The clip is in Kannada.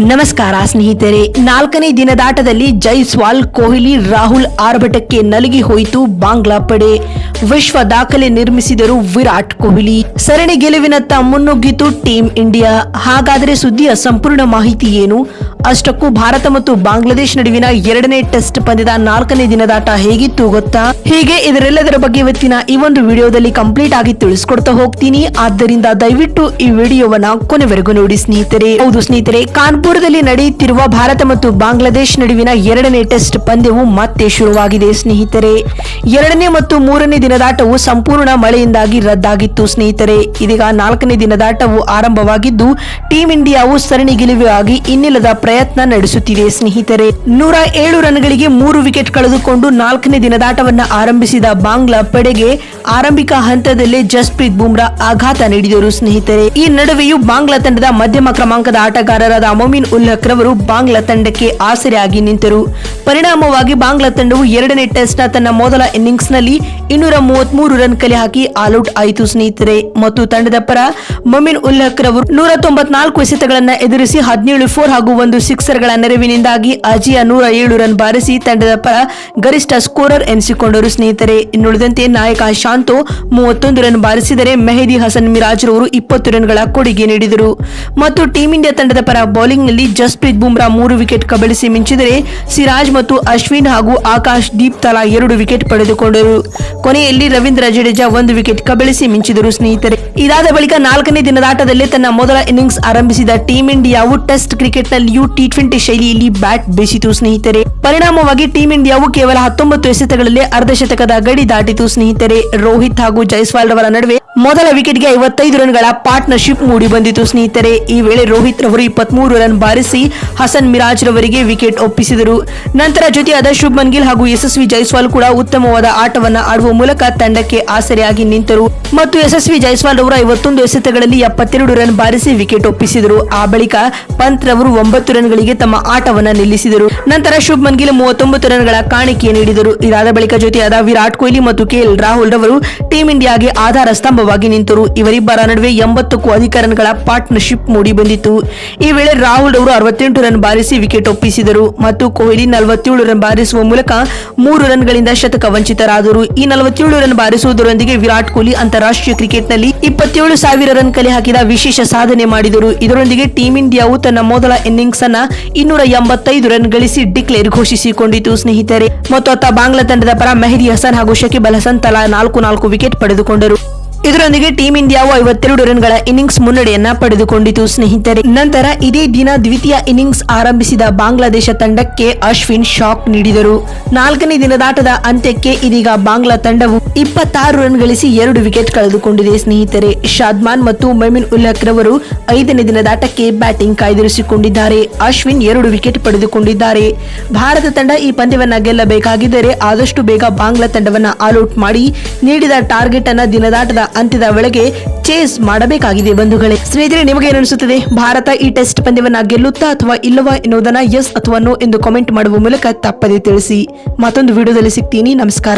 ನಮಸ್ಕಾರ ಸ್ನೇಹಿತರೆ, ನಾಲ್ಕನೇ ದಿನದಾಟದಲ್ಲಿ ಜೈಸ್ವಾಲ್, ಕೊಹ್ಲಿ, ರಾಹುಲ್ ಆರ್ಭಟಕ್ಕೆ ನಲುಗಿ ಹೋಯಿತು ಬಾಂಗ್ಲಾ ಪಡೆ. ವಿಶ್ವ ದಾಖಲೆ ನಿರ್ಮಿಸಿದರು ವಿರಾಟ್ ಕೊಹ್ಲಿ. ಸರಣಿ ಗೆಲುವಿನತ್ತ ಮುನ್ನುಗ್ಗಿತು ಟೀಂ ಇಂಡಿಯಾ. ಹಾಗಾದರೆ ಸುದ್ದಿಯ ಸಂಪೂರ್ಣ ಮಾಹಿತಿ ಏನು? ಅಷ್ಟಕ್ಕೂ ಭಾರತ ಮತ್ತು ಬಾಂಗ್ಲಾದೇಶ ನಡುವಿನ ಎರಡನೇ ಟೆಸ್ಟ್ ಪಂದ್ಯದ ನಾಲ್ಕನೇ ದಿನದಾಟ ಹೇಗಿತ್ತು ಗೊತ್ತಾ? ಹೀಗೆ ಇದರೆಲ್ಲದರ ಬಗ್ಗೆ ಇವತ್ತಿನ ಈ ಒಂದು ವಿಡಿಯೋದಲ್ಲಿ ಕಂಪ್ಲೀಟ್ ಆಗಿ ತಿಳಿಸ್ಕೊಡ್ತಾ ಹೋಗ್ತೀನಿ. ಆದ್ದರಿಂದ ದಯವಿಟ್ಟು ಈ ವಿಡಿಯೋವನ್ನ ಕೊನೆವರೆಗೂ ನೋಡಿ ಸ್ನೇಹಿತರೆ. ಹೌದು ಸ್ನೇಹಿತರೆ, ಕಾನ್ಪುರದಲ್ಲಿ ನಡೆಯುತ್ತಿರುವ ಭಾರತ ಮತ್ತು ಬಾಂಗ್ಲಾದೇಶ ನಡುವಿನ ಎರಡನೇ ಟೆಸ್ಟ್ ಪಂದ್ಯವು ಮತ್ತೆ ಶುರುವಾಗಿದೆ ಸ್ನೇಹಿತರೆ. ಎರಡನೇ ಮತ್ತು ಮೂರನೇ ದಿನದಾಟವು ಸಂಪೂರ್ಣ ಮಳೆಯಿಂದಾಗಿ ರದ್ದಾಗಿತ್ತು ಸ್ನೇಹಿತರೆ. ಇದೀಗ ನಾಲ್ಕನೇ ದಿನದಾಟವು ಆರಂಭವಾಗಿದ್ದು ಟೀಂ ಇಂಡಿಯಾವು ಸರಣಿ ಗೆಲುವಿಗಾಗಿ ಇನ್ನಿಲ್ಲದ ಪ್ರಯತ್ನ ನಡೆಸುತ್ತಿದೆ ಸ್ನೇಹಿತರೆ. 107 ರನ್ಗಳಿಗೆ 3 ವಿಕೆಟ್ ಕಳೆದುಕೊಂಡು ನಾಲ್ಕನೇ ದಿನದಾಟವನ್ನ ಆರಂಭಿಸಿದ ಬಾಂಗ್ಲಾ ಪಡೆಗೆ ಆರಂಭಿಕ ಹಂತದಲ್ಲೇ ಜಸ್ಪ್ರೀತ್ ಬುಮ್ರಾ ಆಘಾತ ನೀಡಿದರು ಸ್ನೇಹಿತರೆ. ಈ ನಡುವೆಯೂ ಬಾಂಗ್ಲಾ ತಂಡದ ಮಧ್ಯಮ ಕ್ರಮಾಂಕದ ಆಟಗಾರರಾದ ಮೊಮಿನ್ ಉಲ್ ಹಕ್ ರವರು ಬಾಂಗ್ಲಾ ತಂಡಕ್ಕೆ ಆಸರೆಯಾಗಿ ನಿಂತರು. ಪರಿಣಾಮವಾಗಿ ಬಾಂಗ್ಲಾ ತಂಡವು ಎರಡನೇ ಟೆಸ್ಟ್ ನ ತನ್ನ ಮೊದಲ ಇನ್ನಿಂಗ್ಸ್ ನಲ್ಲಿ 233 ರನ್ ಕಲೆ ಹಾಕಿ ಆಲ್ಔಟ್ ಆಯಿತು ಸ್ನೇಹಿತರೆ. ಮತ್ತು ತಂಡದ ಪರ ಮೊಮಿನ್ ಉಲ್ ಹಕ್ ರವರು 194 ಎಸೆತಗಳನ್ನು ಎದುರಿಸಿ 17 4 ಹಾಗೂ 1 ಸಿಕ್ಸರ್ ಗಳ ನೆರವಿನಿಂದಾಗಿ ಅಜೇಯ 107 ರನ್ ಬಾರಿಸಿ ತಂಡದ ಪರ ಗರಿಷ್ಠ ಸ್ಕೋರರ್ ಎನಿಸಿಕೊಂಡರು ಸ್ನೇಹಿತರೆ. ಇನ್ನುಳಿದಂತೆ ನಾಯಕ ಶಾಂತೋ 31 ರನ್ ಬಾರಿಸಿದರೆ ಮೆಹದಿ ಹಸನ್ ಮಿರಾಜ್ ರವರು 20 ರನ್ಗಳ ಕೊಡುಗೆ ನೀಡಿದರು. ಮತ್ತು ಟೀಂ ಇಂಡಿಯಾ ತಂಡದ ಪರ ಬೌಲಿಂಗ್ ನಲ್ಲಿ ಜಸ್ಪ್ರೀತ್ ಬುಮ್ರಾ 3 ವಿಕೆಟ್ ಕಬಳಿಸಿ ಮಿಂಚಿದರೆ ಸಿರಾಜ್ ಮತ್ತು ಅಶ್ವಿನ್ ಹಾಗೂ ಆಕಾಶ್ ದೀಪ್ ತಲಾ 2 ವಿಕೆಟ್ ಪಡೆದುಕೊಂಡರು. ಕೊನೆಯಲ್ಲಿ ರವೀಂದ್ರ ಜಡೇಜಾ 1 ವಿಕೆಟ್ ಕಬಳಿಸಿ ಮಿಂಚಿದರು ಸ್ನೇಹಿತರೆ. ಇದಾದ ಬಳಿಕ ನಾಲ್ಕನೇ ದಿನದಾಟದಲ್ಲಿ ತನ್ನ ಮೊದಲ ಇನ್ನಿಂಗ್ಸ್ ಆರಂಭಿಸಿದ ಟೀಂ ಇಂಡಿಯಾವು ಟೆಸ್ಟ್ ಕ್ರಿಕೆಟ್ ನಲ್ಲಿಯೂ T20 ಶೈಲಿಯಲ್ಲಿ ಬ್ಯಾಟ್ ಬೀಸಿತು ಸ್ನೇಹಿತರೆ. ಪರಿಣಾಮವಾಗಿ ಟೀಂ ಇಂಡಿಯಾವು ಕೇವಲ 19 ಎಸೆತಗಳಲ್ಲಿ ಅರ್ಧಶತಕದ ಗಡಿ ದಾಟಿತು ಸ್ನೇಹಿತರೆ. ರೋಹಿತ್ ಹಾಗೂ ಜೈಸ್ವಾಲ್ ರವರ ನಡುವೆ ಮೊದಲ ವಿಕೆಟ್ಗೆ 55 ರನ್ಗಳ ಪಾರ್ಟ್ನರ್ಶಿಪ್ ಮೂಡಿ ಬಂದಿತು ಸ್ನೇಹಿತರೆ. ಈ ವೇಳೆ ರೋಹಿತ್ ರವರು 23 ರನ್ ಬಾರಿಸಿ ಹಸನ್ ಮಿರಾಜ್ ರವರಿಗೆ ವಿಕೆಟ್ ಒಪ್ಪಿಸಿದರು. ನಂತರ ಜೊತೆಯಾದ ಶುಭ್ಮನ್ ಗಿಲ್ ಹಾಗೂ ಯಶಸ್ವಿ ಜೈಸ್ವಾಲ್ ಕೂಡ ಉತ್ತಮವಾದ ಆಟವನ್ನ ಆಡುವ ಮೂಲಕ ತಂಡಕ್ಕೆ ಆಸರೆಯಾಗಿ ನಿಂತರು. ಮತ್ತು ಯಶಸ್ವಿ ಜೈಸ್ವಾಲ್ ರವರು 51 ಎಸೆತಗಳಲ್ಲಿ 72 ರನ್ ಬಾರಿಸಿ ವಿಕೆಟ್ ಒಪ್ಪಿಸಿದರು. ಆ ಬಳಿಕ ಪಂತ್ ರವರು 9 ರನ್ಗಳಿಗೆ ತಮ್ಮ ಆಟವನ್ನ ನಿಲ್ಲಿಸಿದರು. ನಂತರ ಶುಭ್ಮನ್ ಗಿಲ್ 39 ರನ್ಗಳ ಕಾಣಿಕೆ ನೀಡಿದರು. ಇದಾದ ಬಳಿಕ ಜೊತೆಯಾದ ವಿರಾಟ್ ಕೊಹ್ಲಿ ಮತ್ತು KL ರಾಹುಲ್ ರವರು ಟೀಂ ಇಂಡಿಯಾಗೆ ಆಧಾರ ಸ್ತಂಭವಾಗಿ ನಿಂತರು. ಇವರಿಬ್ಬರ ನಡುವೆ 80ಕ್ಕೂ ಅಧಿಕ ರನ್ಗಳ ಪಾರ್ಟ್ನರ್ಶಿಪ್ ಮೂಡಿ ಬಂದಿತು. ಈ ವೇಳೆ ರಾಹುಲ್ ಅವರು 68 ರನ್ ಬಾರಿಸಿ ವಿಕೆಟ್ ಒಪ್ಪಿಸಿದರು. ಮತ್ತು ಕೊಹ್ಲಿ 47 ರನ್ ಬಾರಿಸುವ ಮೂಲಕ 3 ರನ್ಗಳಿಂದ ಶತಕ ವಂಚಿತರಾದರು. ಈ 47 ರನ್ ಬಾರಿಸುವುದರೊಂದಿಗೆ ವಿರಾಟ್ ಕೊಹ್ಲಿ ಅಂತಾರಾಷ್ಟ್ರೀಯ ಕ್ರಿಕೆಟ್ನಲ್ಲಿ 27,000 ರನ್ ಕಲೆ ಹಾಕಿದ ವಿಶೇಷ ಸಾಧನೆ ಮಾಡಿದರು. ಇದರೊಂದಿಗೆ ಟೀಂ ಇಂಡಿಯಾವು ತನ್ನ ಮೊದಲ ಇನ್ನಿಂಗ್ಸ್ ಅನ್ನ 285 ರನ್ ಗಳಿಸಿ ಡಿಕ್ಲೇರ್ ಘೋಷಿಸಿಕೊಂಡಿತು ಸ್ನೇಹಿತರೆ. ಮತ್ತು ಅತ್ತ ಬಾಂಗ್ಲಾ ತಂಡದ ಪರ ಮೆಹದಿ ಹಸನ್ ಹಾಗೂ ಶಕೀಬ್ ಅಲ್ ಹಸನ್ ತಲಾ 4 ವಿಕೆಟ್ ಪಡೆದುಕೊಂಡರು. ಇದರೊಂದಿಗೆ ಟೀಂ ಇಂಡಿಯಾವು 52 ರನ್ಗಳ ಇನ್ನಿಂಗ್ಸ್ ಮುನ್ನಡೆಯನ್ನ ಪಡೆದುಕೊಂಡಿತು ಸ್ನೇಹಿತರೆ. ನಂತರ ಇದೇ ದಿನ ದ್ವಿತೀಯ ಇನ್ನಿಂಗ್ಸ್ ಆರಂಭಿಸಿದ ಬಾಂಗ್ಲಾದೇಶ ತಂಡಕ್ಕೆ ಅಶ್ವಿನ್ ಶಾಕ್ ನೀಡಿದರು. ನಾಲ್ಕನೇ ದಿನದಾಟದ ಅಂತ್ಯಕ್ಕೆ ಇದೀಗ ಬಾಂಗ್ಲಾ ತಂಡವು 26 ರನ್ ಗಳಿಸಿ 2 ವಿಕೆಟ್ ಕಳೆದುಕೊಂಡಿದೆ ಸ್ನೇಹಿತರೆ. ಶಾದ್ಮಾನ್ ಮತ್ತು ಮೊಮಿನ್ ಉಲ್ ಹಕ್ ರವರು 5ನೇ ದಿನದಾಟಕ್ಕೆ ಬ್ಯಾಟಿಂಗ್ ಕಾಯ್ದಿರಿಸಿಕೊಂಡಿದ್ದಾರೆ. ಅಶ್ವಿನ್ 2 ವಿಕೆಟ್ ಪಡೆದುಕೊಂಡಿದ್ದಾರೆ. ಭಾರತ ತಂಡ ಈ ಪಂದ್ಯವನ್ನ ಗೆಲ್ಲಬೇಕಾಗಿದ್ದರೆ ಆದಷ್ಟು ಬೇಗ ಬಾಂಗ್ಲಾ ತಂಡವನ್ನ ಆಲ್ಔಟ್ ಮಾಡಿ ನೀಡಿದ ಟಾರ್ಗೆಟ್ ಅನ್ನ ದಿನದಾಟದ ಅಂತ್ಯದ ವೇಳೆಗೆ ಚೇಸ್ ಮಾಡಬೇಕಾಗಿದೆ ಬಂಧುಗಳೇ. ಸ್ನೇಹಿತರೆ, ನಿಮಗೆ ಏನಿಸುತ್ತದೆ? ಭಾರತ ಈ ಟೆಸ್ಟ್ ಪಂದ್ಯವನ್ನ ಗೆಲ್ಲುತ್ತಾ ಅಥವಾ ಇಲ್ಲವಾ ಎನ್ನುವುದನ್ನ ಎಸ್ ಅಥವಾ ನೋ ಎಂದು ಕಾಮೆಂಟ್ ಮಾಡುವ ಮೂಲಕ ತಪ್ಪದೇ ತಿಳಿಸಿ. ಮತ್ತೊಂದು ವಿಡಿಯೋದಲ್ಲಿ ಸಿಗ್ತೀನಿ. ನಮಸ್ಕಾರ.